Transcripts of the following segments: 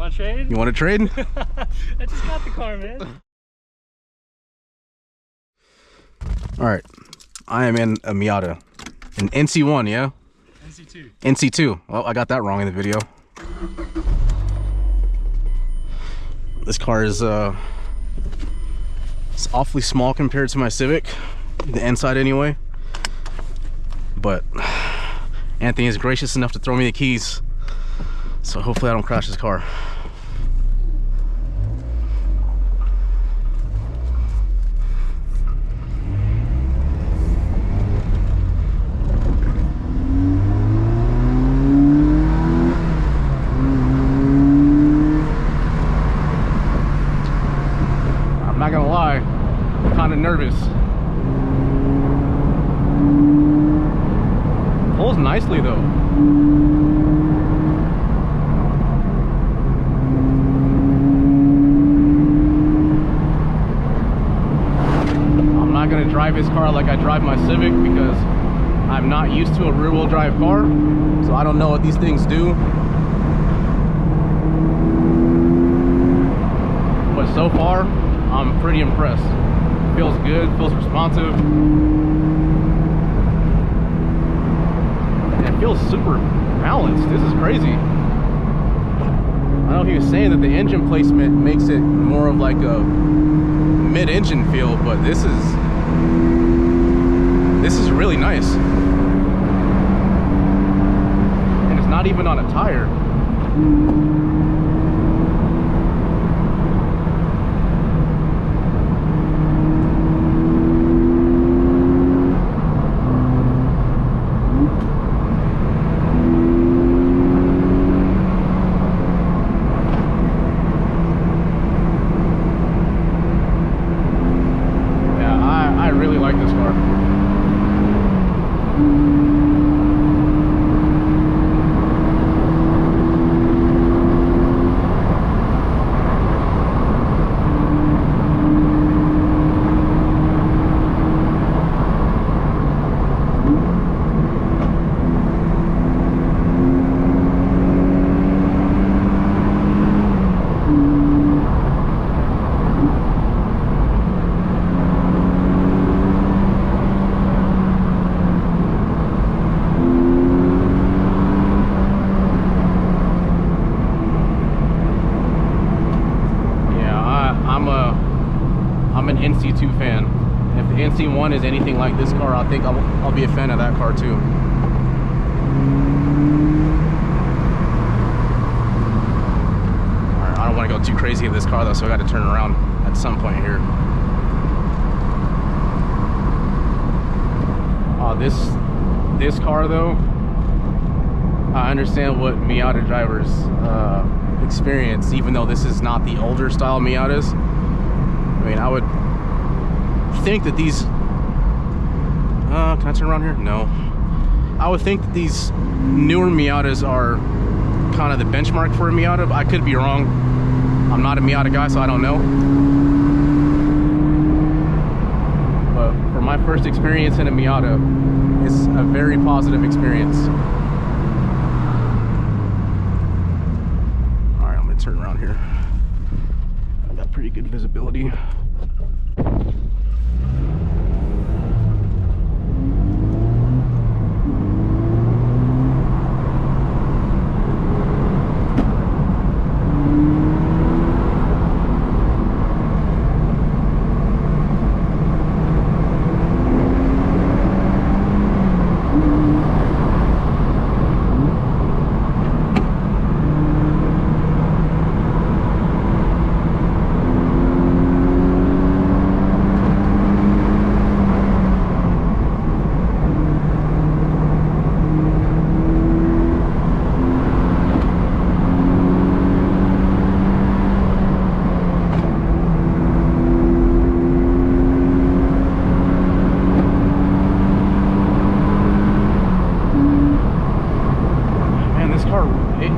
Want to trade? You want to trade? I just got the car, man. All right, I am in a Miata, an NC1, yeah? NC2. NC2. Well, I got that wrong in the video. This car is it's awfully small compared to my Civic, the inside anyway. But Anthony is gracious enough to throw me the keys, so hopefully I don't crash his car. I'm not gonna lie, I'm kind of nervous. Pulls nicely though. I'm not gonna drive this car like I drive my Civic because I'm not used to a rear-wheel drive car, so I don't know what these things do. But so far, I'm pretty impressed. Feels good, feels responsive. And it feels super balanced. This is crazy. I know he was saying that the engine placement makes it more of like a mid-engine feel, but this is really nice. And it's not even on a tire. I really like this car. I'm an NC2 fan. If the NC1 is anything like this car, I think I'll be a fan of that car too. Alright, I don't want to go too crazy with this car though, so I got to turn around at some point here. This car though, I understand what Miata drivers experience, even though this is not the older style Miatas. I mean, I would think that these can I turn around here? No. I would think that these newer Miatas are kind of the benchmark for a Miata, but I could be wrong. I'm not a Miata guy, so I don't know. But for my first experience in a Miata, it's a very positive experience. Alright, I'm gonna turn around here. I got pretty good visibility.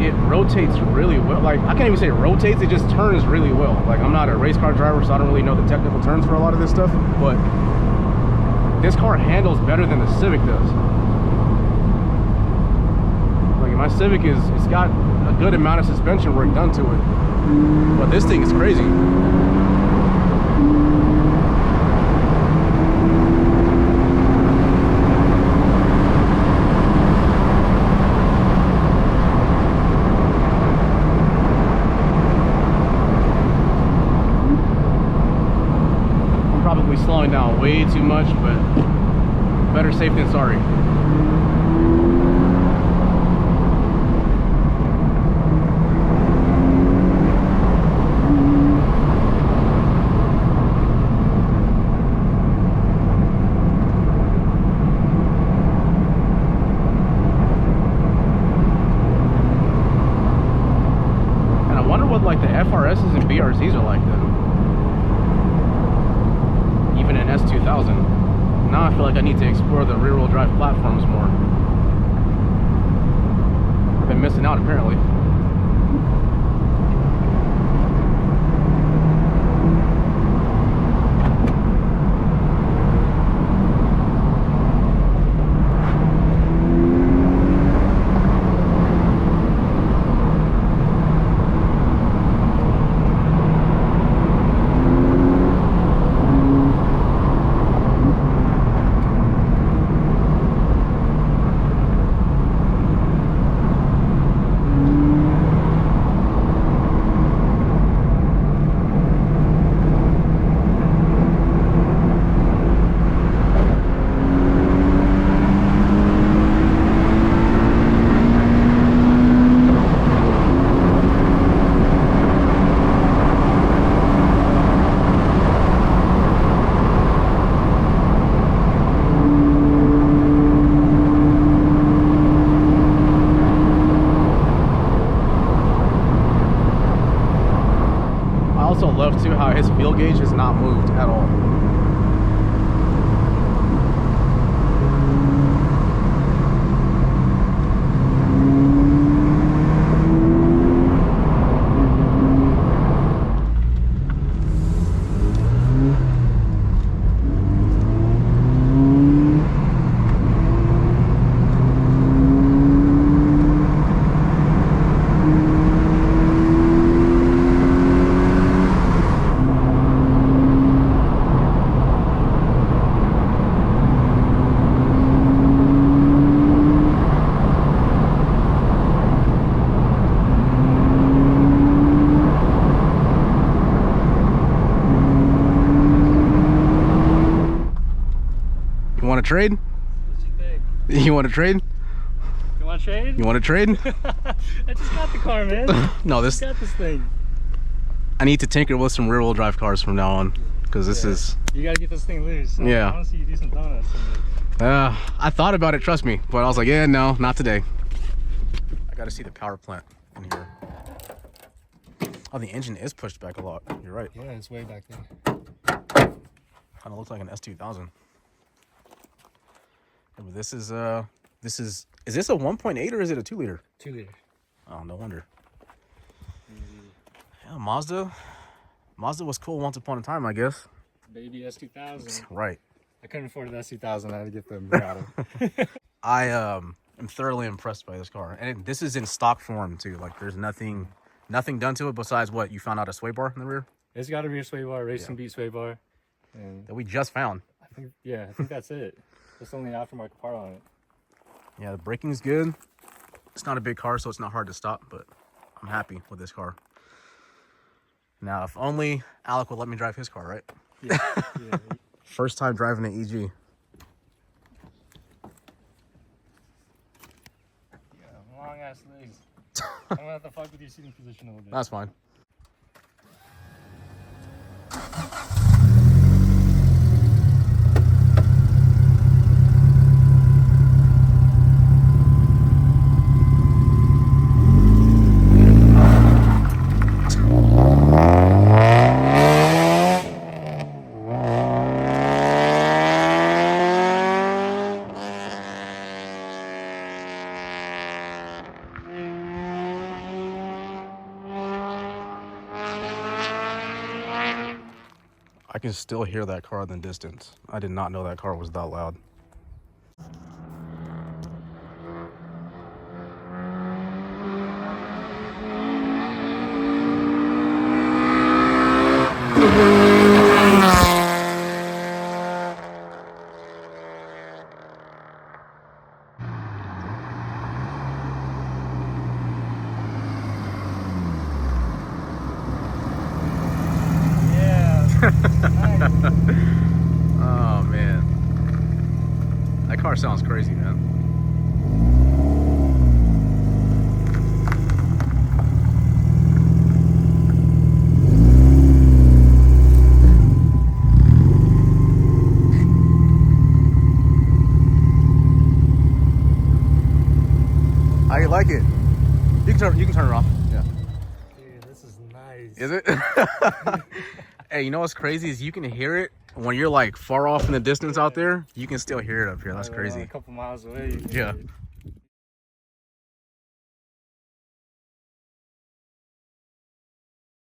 It rotates really well. Like, I can't even say it rotates, it just turns really well. Like, I'm not a race car driver, so I don't really know the technical terms for a lot of this stuff, but this car handles better than the Civic does. Like, my Civic it's got a good amount of suspension work done to it. But this thing is crazy. I'm probably slowing down way too much, but better safe than sorry. Like the FRSs and BRZs are like them, even in S2000. Now I feel like I need to explore the rear-wheel drive platforms more. I've been missing out apparently. Love too how his fuel gauge has not moved at all. You want to trade? What you think? You want to trade? You want to trade? You want to trade? I just got the car, man. No, I just got this thing. I need to tinker with some rear-wheel drive cars from now on, because this is. You gotta get this thing loose. Yeah. I want to see you do some donuts. I thought about it, trust me, but I was like, yeah, no, not today. I got to see the power plant in here. Oh, the engine is pushed back a lot. You're right. Yeah, it's way back there. Kind of looks like an S2000. Yeah, but this is is this a 1.8 or is it a 2 liter? 2 liter. Oh, no wonder. Yeah, Mazda was cool once upon a time, I guess. Baby S2000. Right. I couldn't afford an S2000. I had to get the Miata. I am thoroughly impressed by this car, and this is in stock form too. Like, there's nothing done to it besides what you found out a sway bar in the rear. It's got a rear sway bar, racing beat sway bar, and that we just found. I think that's it. That's the only aftermarket part on it. Yeah, the braking's good. It's not a big car, so it's not hard to stop, but I'm happy with this car. Now, if only Alec would let me drive his car, right? Yeah. First time driving an EG. Yeah, long ass legs. I'm gonna have to fuck with your seating position a little bit. That's fine. I can still hear that car in the distance. I did not know that car was that loud. car sounds crazy, man. How you like it? You can turn it off. Yeah. Dude, this is nice. Is it? Hey, you know what's crazy is you can hear it when you're like far off in the distance out there. You can still hear it up here. That's crazy. A couple miles away. You can Yeah. hear it.